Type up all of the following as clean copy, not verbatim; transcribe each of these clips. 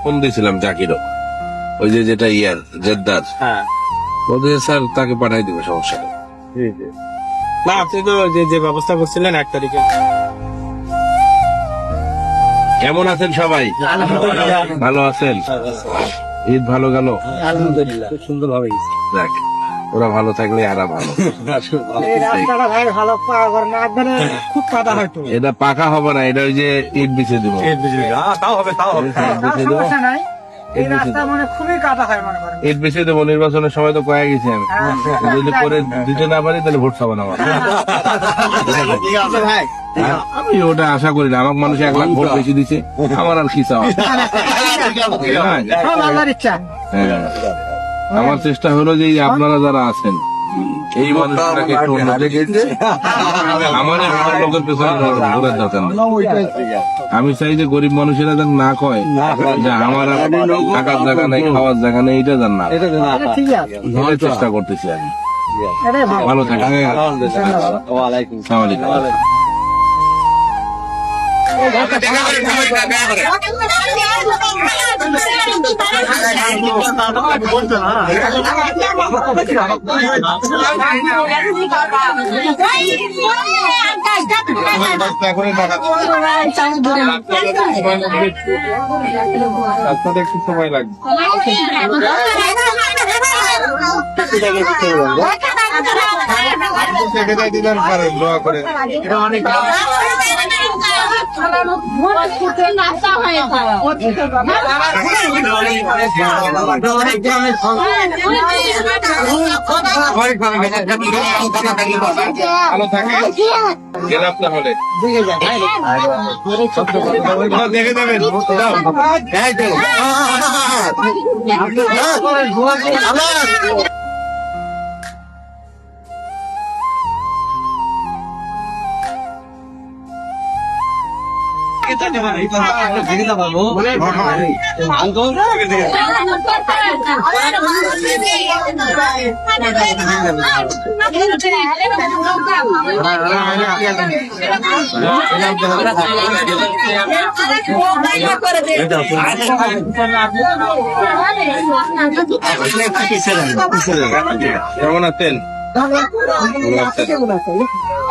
Phone দিয়েছিলাম জাকিরও, ওই যে যেটা জেদ্দার, হ্যাঁ ওদের স্যার তাকে পাঠাই দিবে, সমস্যা নেই। জি জি। না আপনি তো যে ব্যবস্থা করছিলেন 1 তারিখে। কেমন আছেন সবাই? ভালো আছেন? ঈদ ভালো গেল? আলহামদুলিল্লাহ খুব সুন্দর ভাবে গেছে। দেখ, ওরা ভালো থাকলে এরা ভালো। এই রাস্তাটা ভাই ভালো পাওয়া করে না, একবারে খুব কাদা হয়তো। এটা পাকা হবে না, এটা ওই যে ইট বিছিয়ে দিব। তাও হবে তাও হবে। তাও সমস্যা নাই, এই রাস্তা মানে খুবই কাদা হয় মনে করেন। ইট বিছিয়ে দেবো, নির্বাচনের সময় তো কয়ে গেছি আমি। যদি করে দিতে না পারি তাহলে ভোট পাবো না আমার। ভাই আমি ওটা আশা করি না, আমাকে মানুষ 1 লাখ ভোট বেশি দিছে, আমার আর কি চাওয়া। সব আল্লাহর ইচ্ছা। হ্যাঁ। আমার চেষ্টা হলো যে এই আপনারা যারা আছেন এই মানুষটাকে একটু উন্নতি করতে। আমার এই বড় লোকের পেছনে ঘোরার দরকার নেই। আমি চাই যে গরিব মানুষেরা যেন না কয় যে আমার আর থাকার জায়গা নেই, খাওয়ার জায়গা নেই, এটা যেন না। এটা ঠিক আছে, এটার চেষ্টা করতেছি আমি। এটাই ভালো। ভালো থাকেন। ওয়ালাইকুম আসসালামু আলাইকুম। আপনাদের একটু সময় লাগবে। দিলেন পারেন, দোয়া করে। ভালো থাকে, গেলাম তাহলে। দেখে যাবেন। কেমন আছেন?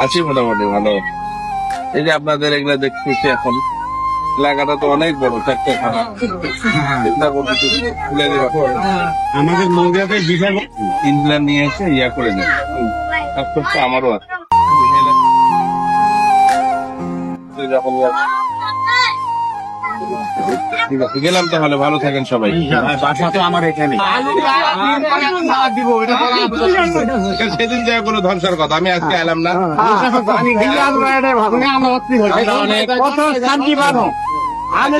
আছি মোটামুটি ভালো। এই যে আপনাদের এগুলা দেখতেছি এখন, এলাকাটা তো অনেক বড়, 4টে থানা। চিন্তা করতেছি খুলে দেওয়া। আমাদের মৌজাতে বিশাল ইংল্যান্ড নিয়ে এসে ইয়া করে দেন, কাজ আমারও আছে। যখন ঠিক আছে, গেলাম তাহলে। ভালো থাকেন সবাই। বাসা তো আমার এখানে। সেদিন যায় কোনো ধ্বংসের কথা, আমি আজকে এলাম না। কত শান্তি পাবো, আমি